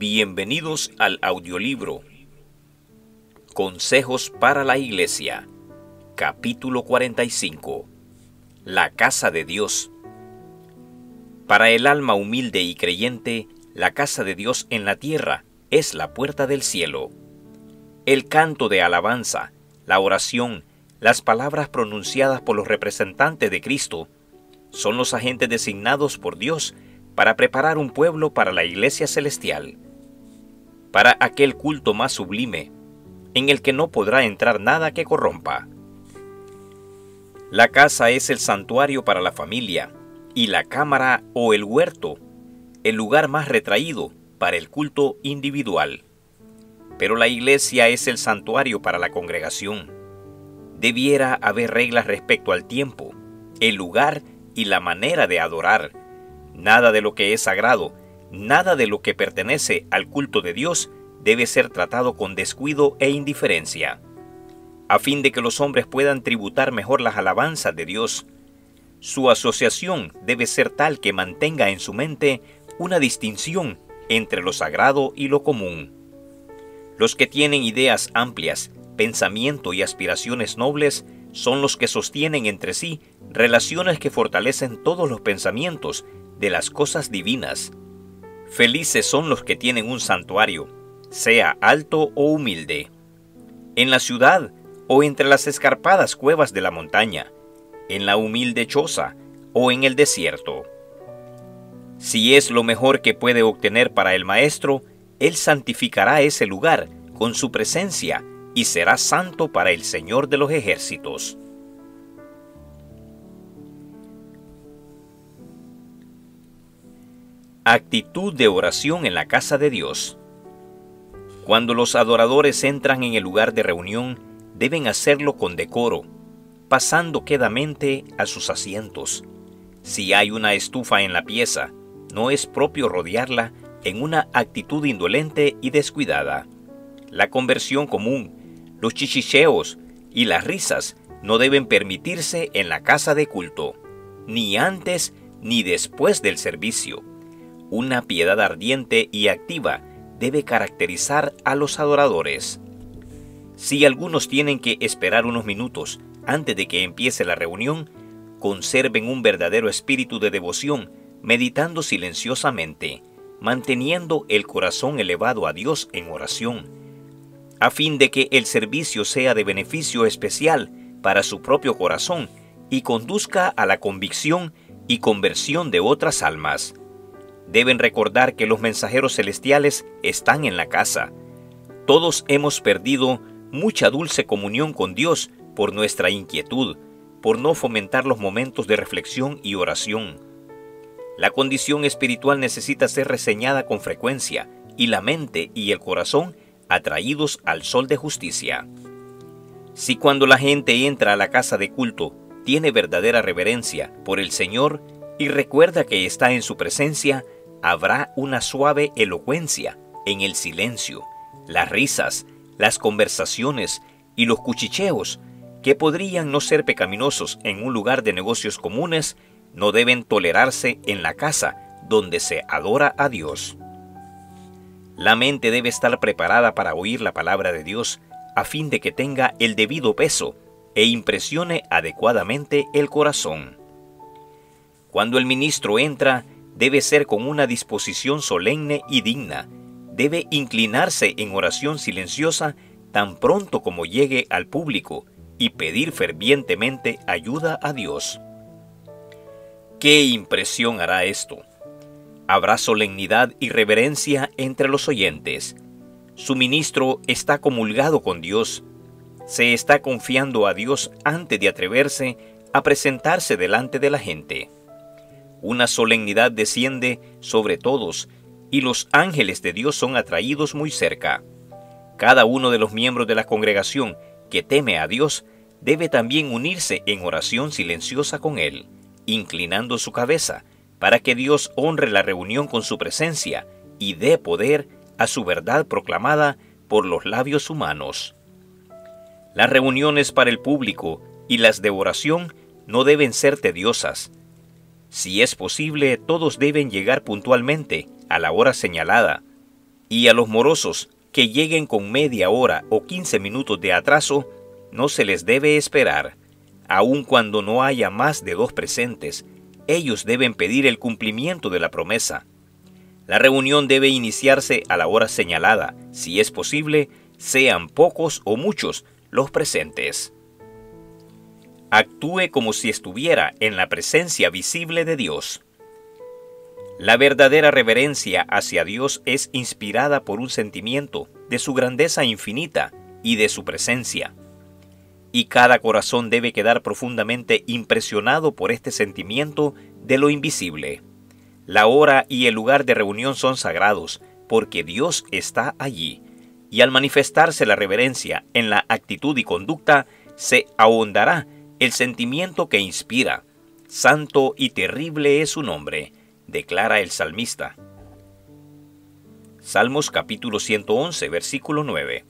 Bienvenidos al audiolibro Consejos para la Iglesia, capítulo 45. La casa de Dios. Para el alma humilde y creyente, la casa de Dios en la tierra es la puerta del cielo. El canto de alabanza, la oración, las palabras pronunciadas por los representantes de Cristo son los agentes designados por Dios para preparar un pueblo para la iglesia celestial, para aquel culto más sublime, en el que no podrá entrar nada que corrompa. La casa es el santuario para la familia, y la cámara o el huerto, el lugar más retraído para el culto individual. Pero la iglesia es el santuario para la congregación. Debiera haber reglas respecto al tiempo, el lugar y la manera de adorar. Nada de lo que es sagrado, nada de lo que pertenece al culto de Dios debe ser tratado con descuido e indiferencia, a fin de que los hombres puedan tributar mejor las alabanzas de Dios. Su asociación debe ser tal que mantenga en su mente una distinción entre lo sagrado y lo común. Los que tienen ideas amplias, pensamiento y aspiraciones nobles son los que sostienen entre sí relaciones que fortalecen todos los pensamientos de las cosas divinas. Felices son los que tienen un santuario, sea alto o humilde, en la ciudad o entre las escarpadas cuevas de la montaña, en la humilde choza o en el desierto. Si es lo mejor que puede obtener para el Maestro, Él santificará ese lugar con su presencia y será santo para el Señor de los ejércitos. Actitud de oración en la casa de Dios. Cuando los adoradores entran en el lugar de reunión, deben hacerlo con decoro, pasando quedamente a sus asientos. Si hay una estufa en la pieza, no es propio rodearla en una actitud indolente y descuidada. La conversión común, los chichicheos y las risas no deben permitirse en la casa de culto, ni antes ni después del servicio. Una piedad ardiente y activa debe caracterizar a los adoradores. Si algunos tienen que esperar unos minutos antes de que empiece la reunión, conserven un verdadero espíritu de devoción, meditando silenciosamente, manteniendo el corazón elevado a Dios en oración, a fin de que el servicio sea de beneficio especial para su propio corazón y conduzca a la convicción y conversión de otras almas. Deben recordar que los mensajeros celestiales están en la casa. Todos hemos perdido mucha dulce comunión con Dios por nuestra inquietud, por no fomentar los momentos de reflexión y oración. La condición espiritual necesita ser reseñada con frecuencia y la mente y el corazón atraídos al sol de justicia. Si cuando la gente entra a la casa de culto tiene verdadera reverencia por el Señor y recuerda que está en su presencia, habrá una suave elocuencia en el silencio, las risas, las conversaciones y los cuchicheos, que podrían no ser pecaminosos en un lugar de negocios comunes, no deben tolerarse en la casa donde se adora a Dios. La mente debe estar preparada para oír la palabra de Dios, a fin de que tenga el debido peso e impresione adecuadamente el corazón. Cuando el ministro entra, debe ser con una disposición solemne y digna. Debe inclinarse en oración silenciosa tan pronto como llegue al público y pedir fervientemente ayuda a Dios. ¿Qué impresión hará esto? Habrá solemnidad y reverencia entre los oyentes. Su ministro está comulgado con Dios. Se está confiando a Dios antes de atreverse a presentarse delante de la gente. Una solemnidad desciende sobre todos y los ángeles de Dios son atraídos muy cerca. Cada uno de los miembros de la congregación que teme a Dios debe también unirse en oración silenciosa con Él, inclinando su cabeza, para que Dios honre la reunión con su presencia y dé poder a su verdad proclamada por los labios humanos. Las reuniones para el público y las de oración no deben ser tediosas. Si es posible, todos deben llegar puntualmente a la hora señalada. Y a los morosos que lleguen con media hora o 15 minutos de atraso, no se les debe esperar. Aun cuando no haya más de 2 presentes, ellos deben pedir el cumplimiento de la promesa. La reunión debe iniciarse a la hora señalada, si es posible, sean pocos o muchos los presentes. Actúe como si estuviera en la presencia visible de Dios. La verdadera reverencia hacia Dios es inspirada por un sentimiento de su grandeza infinita y de su presencia. Y cada corazón debe quedar profundamente impresionado por este sentimiento de lo invisible. La hora y el lugar de reunión son sagrados, porque Dios está allí, y al manifestarse la reverencia en la actitud y conducta, se ahondará el sentimiento que inspira. Santo y terrible es su nombre, declara el salmista. Salmos capítulo 111, versículo 9.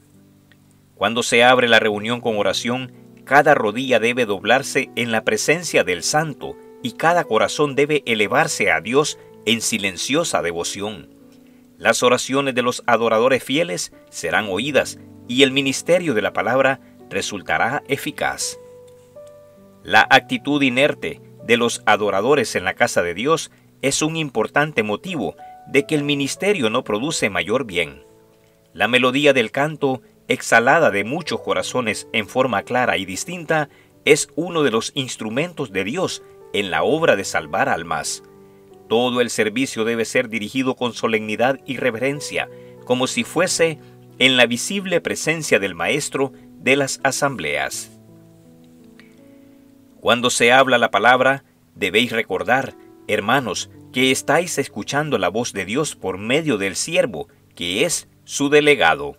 Cuando se abre la reunión con oración, cada rodilla debe doblarse en la presencia del Santo y cada corazón debe elevarse a Dios en silenciosa devoción. Las oraciones de los adoradores fieles serán oídas y el ministerio de la palabra resultará eficaz. La actitud inerte de los adoradores en la casa de Dios es un importante motivo de que el ministerio no produce mayor bien. La melodía del canto, exhalada de muchos corazones en forma clara y distinta, es uno de los instrumentos de Dios en la obra de salvar almas. Todo el servicio debe ser dirigido con solemnidad y reverencia, como si fuese en la visible presencia del Maestro de las asambleas. Cuando se habla la palabra, debéis recordar, hermanos, que estáis escuchando la voz de Dios por medio del siervo, que es su delegado.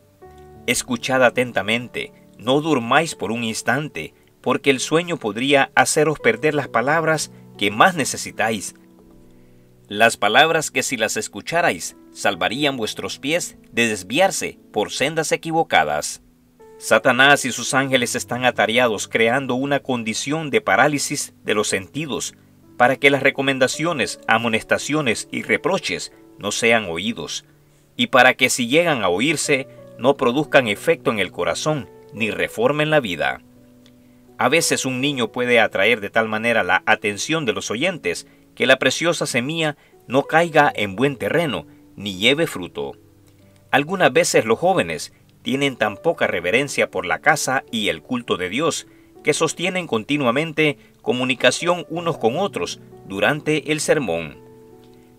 Escuchad atentamente, no durmáis por un instante, porque el sueño podría haceros perder las palabras que más necesitáis. Las palabras que si las escucharais, salvarían vuestros pies de desviarse por sendas equivocadas. Satanás y sus ángeles están atareados creando una condición de parálisis de los sentidos, para que las recomendaciones, amonestaciones y reproches no sean oídos, y para que si llegan a oírse, no produzcan efecto en el corazón, ni reformen la vida. A veces un niño puede atraer de tal manera la atención de los oyentes, que la preciosa semilla no caiga en buen terreno, ni lleve fruto. Algunas veces los jóvenes tienen tan poca reverencia por la casa y el culto de Dios, que sostienen continuamente comunicación unos con otros durante el sermón.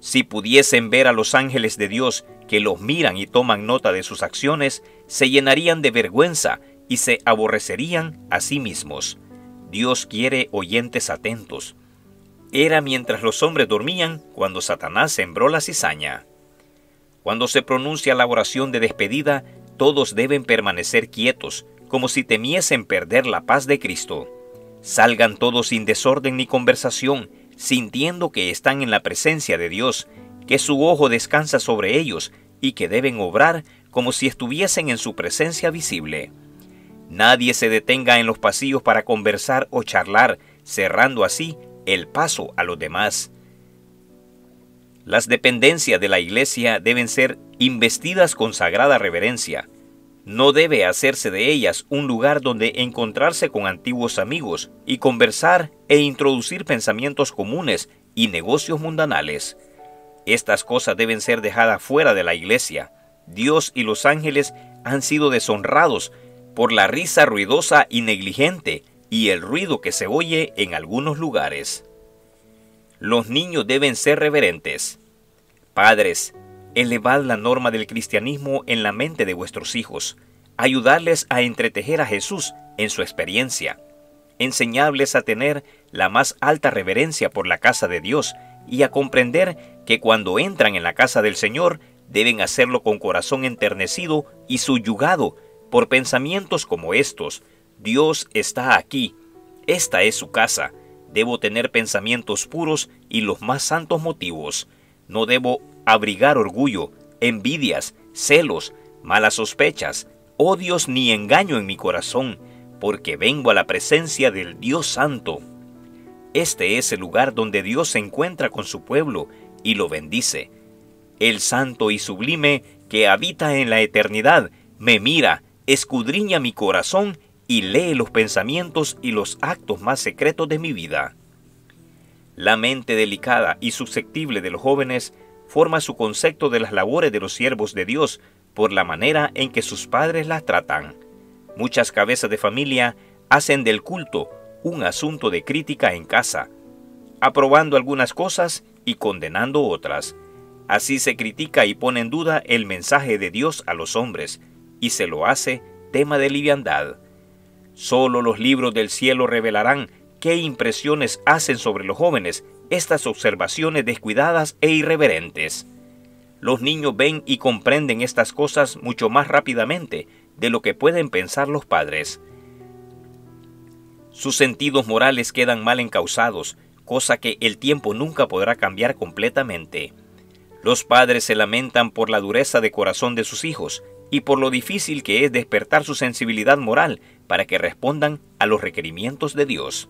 Si pudiesen ver a los ángeles de Dios que los miran y toman nota de sus acciones, se llenarían de vergüenza y se aborrecerían a sí mismos. Dios quiere oyentes atentos. Era mientras los hombres dormían cuando Satanás sembró la cizaña. Cuando se pronuncia la oración de despedida, todos deben permanecer quietos, como si temiesen perder la paz de Cristo. Salgan todos sin desorden ni conversación, sintiendo que están en la presencia de Dios, que su ojo descansa sobre ellos y que deben obrar como si estuviesen en su presencia visible. Nadie se detenga en los pasillos para conversar o charlar, cerrando así el paso a los demás. Las dependencias de la iglesia deben ser investidas con sagrada reverencia. No debe hacerse de ellas un lugar donde encontrarse con antiguos amigos y conversar e introducir pensamientos comunes y negocios mundanales. Estas cosas deben ser dejadas fuera de la iglesia. Dios y los ángeles han sido deshonrados por la risa ruidosa y negligente y el ruido que se oye en algunos lugares. Los niños deben ser reverentes. Padres, elevad la norma del cristianismo en la mente de vuestros hijos. Ayudarles a entretejer a Jesús en su experiencia. Enseñadles a tener la más alta reverencia por la casa de Dios y a comprender que cuando entran en la casa del Señor deben hacerlo con corazón enternecido y subyugado por pensamientos como estos: Dios está aquí, esta es su casa, debo tener pensamientos puros y los más santos motivos, no debo abrigar orgullo, envidias, celos, malas sospechas, odios ni engaño en mi corazón, porque vengo a la presencia del Dios Santo. Este es el lugar donde Dios se encuentra con su pueblo y lo bendice. El santo y sublime que habita en la eternidad, me mira, escudriña mi corazón y lee los pensamientos y los actos más secretos de mi vida. La mente delicada y susceptible de los jóvenes forma su concepto de las labores de los siervos de Dios por la manera en que sus padres las tratan. Muchas cabezas de familia hacen del culto un asunto de crítica en casa, aprobando algunas cosas y condenando otras. Así se critica y pone en duda el mensaje de Dios a los hombres, y se lo hace tema de liviandad. Solo los libros del cielo revelarán qué impresiones hacen sobre los jóvenes estas observaciones descuidadas e irreverentes. Los niños ven y comprenden estas cosas mucho más rápidamente de lo que pueden pensar los padres. Sus sentidos morales quedan mal encausados, cosa que el tiempo nunca podrá cambiar completamente. Los padres se lamentan por la dureza de corazón de sus hijos y por lo difícil que es despertar su sensibilidad moral para que respondan a los requerimientos de Dios.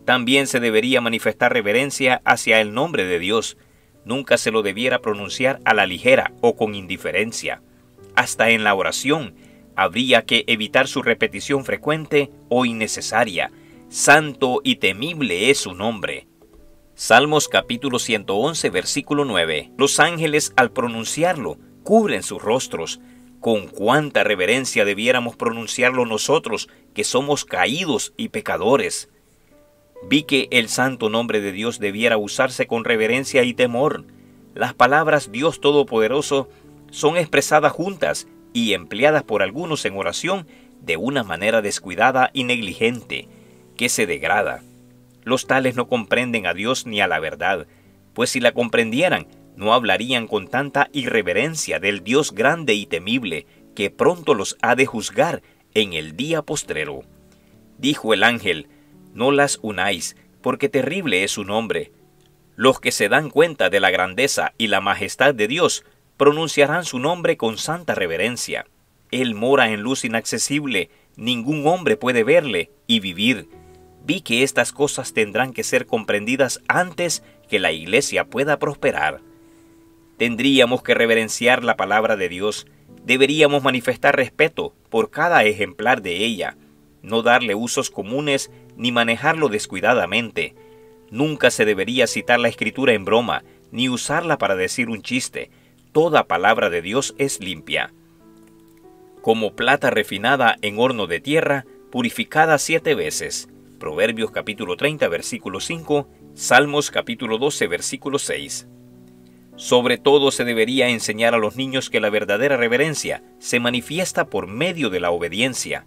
También se debería manifestar reverencia hacia el nombre de Dios. Nunca se lo debiera pronunciar a la ligera o con indiferencia. Hasta en la oración habría que evitar su repetición frecuente o innecesaria. Santo y temible es su nombre. Salmos capítulo 111, versículo 9. Los ángeles, al pronunciarlo, cubren sus rostros. Con cuánta reverencia debiéramos pronunciarlo nosotros, que somos caídos y pecadores. Vi que el santo nombre de Dios debiera usarse con reverencia y temor. Las palabras Dios Todopoderoso son expresadas juntas y empleadas por algunos en oración de una manera descuidada y negligente, que se degrada. Los tales no comprenden a Dios ni a la verdad, pues si la comprendieran, no hablarían con tanta irreverencia del Dios grande y temible, que pronto los ha de juzgar en el día postrero. Dijo el ángel: no las unáis, porque terrible es su nombre. Los que se dan cuenta de la grandeza y la majestad de Dios pronunciarán su nombre con santa reverencia. Él mora en luz inaccesible, ningún hombre puede verle y vivir. Vi que estas cosas tendrán que ser comprendidas antes que la Iglesia pueda prosperar. Tendríamos que reverenciar la palabra de Dios. Deberíamos manifestar respeto por cada ejemplar de ella, no darle usos comunes ni manejarlo descuidadamente. Nunca se debería citar la Escritura en broma, ni usarla para decir un chiste. Toda palabra de Dios es limpia. Como plata refinada en horno de tierra, purificada 7 veces. Proverbios capítulo 30, versículo 5, Salmos capítulo 12, versículo 6. Sobre todo se debería enseñar a los niños que la verdadera reverencia se manifiesta por medio de la obediencia.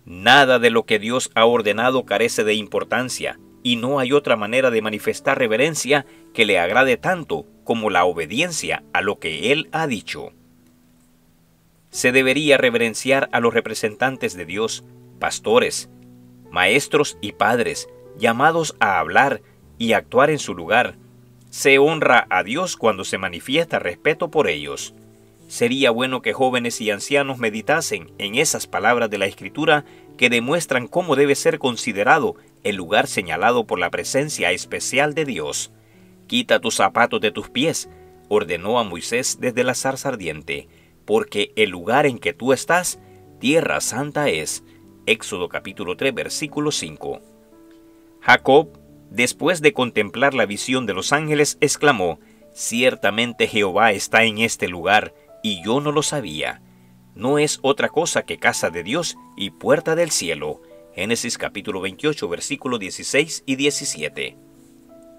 Nada de lo que Dios ha ordenado carece de importancia, y no hay otra manera de manifestar reverencia que le agrade tanto como la obediencia a lo que Él ha dicho. Se debería reverenciar a los representantes de Dios, pastores, maestros y padres, llamados a hablar y actuar en su lugar. Se honra a Dios cuando se manifiesta respeto por ellos. Sería bueno que jóvenes y ancianos meditasen en esas palabras de la Escritura que demuestran cómo debe ser considerado el lugar señalado por la presencia especial de Dios. Quita tus zapatos de tus pies, ordenó a Moisés desde la zarza ardiente, porque el lugar en que tú estás, tierra santa es. Éxodo capítulo 3, versículo 5. Jacob, después de contemplar la visión de los ángeles, exclamó: ciertamente Jehová está en este lugar, y yo no lo sabía. No es otra cosa que casa de Dios y puerta del cielo. Génesis capítulo 28, versículos 16 y 17.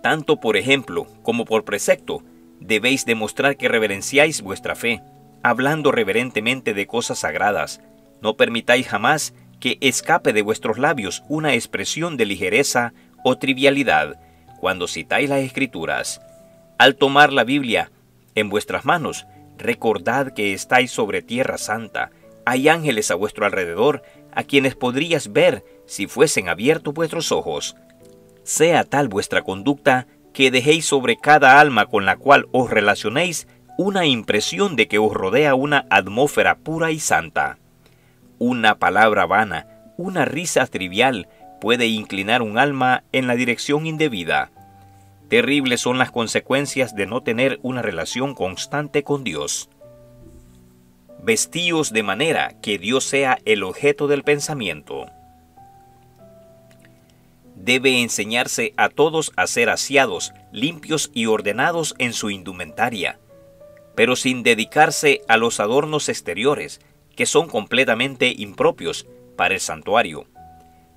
Tanto por ejemplo como por precepto, debéis demostrar que reverenciáis vuestra fe, hablando reverentemente de cosas sagradas. No permitáis jamás que escape de vuestros labios una expresión de ligereza o trivialidad cuando citáis las Escrituras. Al tomar la Biblia en vuestras manos, recordad que estáis sobre tierra santa. Hay ángeles a vuestro alrededor, a quienes podrías ver si fuesen abiertos vuestros ojos. Sea tal vuestra conducta que dejéis sobre cada alma con la cual os relacionéis una impresión de que os rodea una atmósfera pura y santa. Una palabra vana, una risa trivial puede inclinar un alma en la dirección indebida. Terribles son las consecuencias de no tener una relación constante con Dios. Vestíos de manera que Dios sea el objeto del pensamiento. Debe enseñarse a todos a ser aseados, limpios y ordenados en su indumentaria, pero sin dedicarse a los adornos exteriores, que son completamente impropios para el santuario.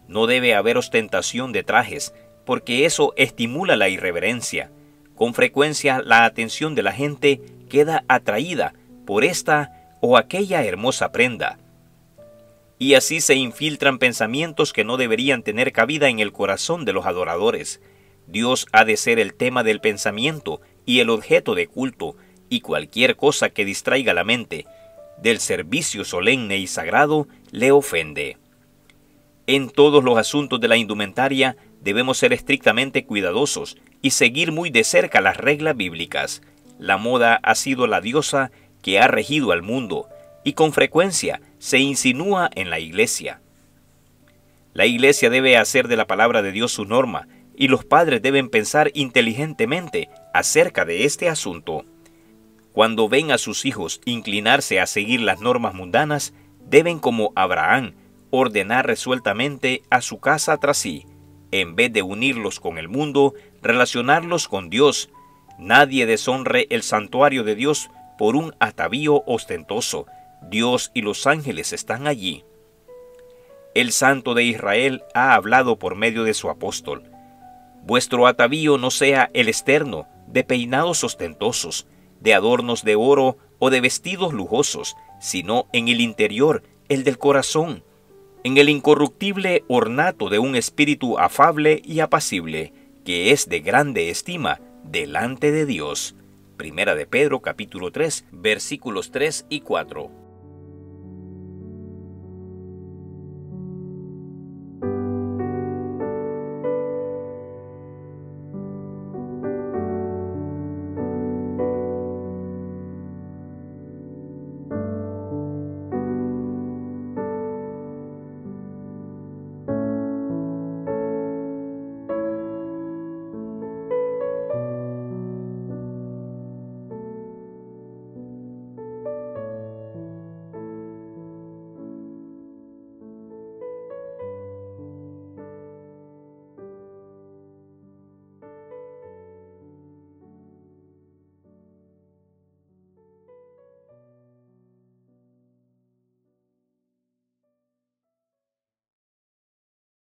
No debe haber ostentación de trajes, porque eso estimula la irreverencia. Con frecuencia la atención de la gente queda atraída por esta o aquella hermosa prenda, y así se infiltran pensamientos que no deberían tener cabida en el corazón de los adoradores. Dios ha de ser el tema del pensamiento y el objeto de culto, y cualquier cosa que distraiga la mente del servicio solemne y sagrado le ofende. En todos los asuntos de la indumentaria debemos ser estrictamente cuidadosos y seguir muy de cerca las reglas bíblicas. La moda ha sido la diosa que ha regido al mundo y con frecuencia se insinúa en la Iglesia. La Iglesia debe hacer de la palabra de Dios su norma, y los padres deben pensar inteligentemente acerca de este asunto. Cuando ven a sus hijos inclinarse a seguir las normas mundanas, deben, como Abraham, ordenar resueltamente a su casa tras sí. En vez de unirlos con el mundo, relacionarlos con Dios. Nadie deshonre el santuario de Dios por un atavío ostentoso. Dios y los ángeles están allí. El Santo de Israel ha hablado por medio de su apóstol. Vuestro atavío no sea el externo, de peinados ostentosos, de adornos de oro o de vestidos lujosos, sino en el interior, el del corazón, en el incorruptible ornato de un espíritu afable y apacible, que es de grande estima delante de Dios. Primera de Pedro, capítulo 3, versículos 3 y 4.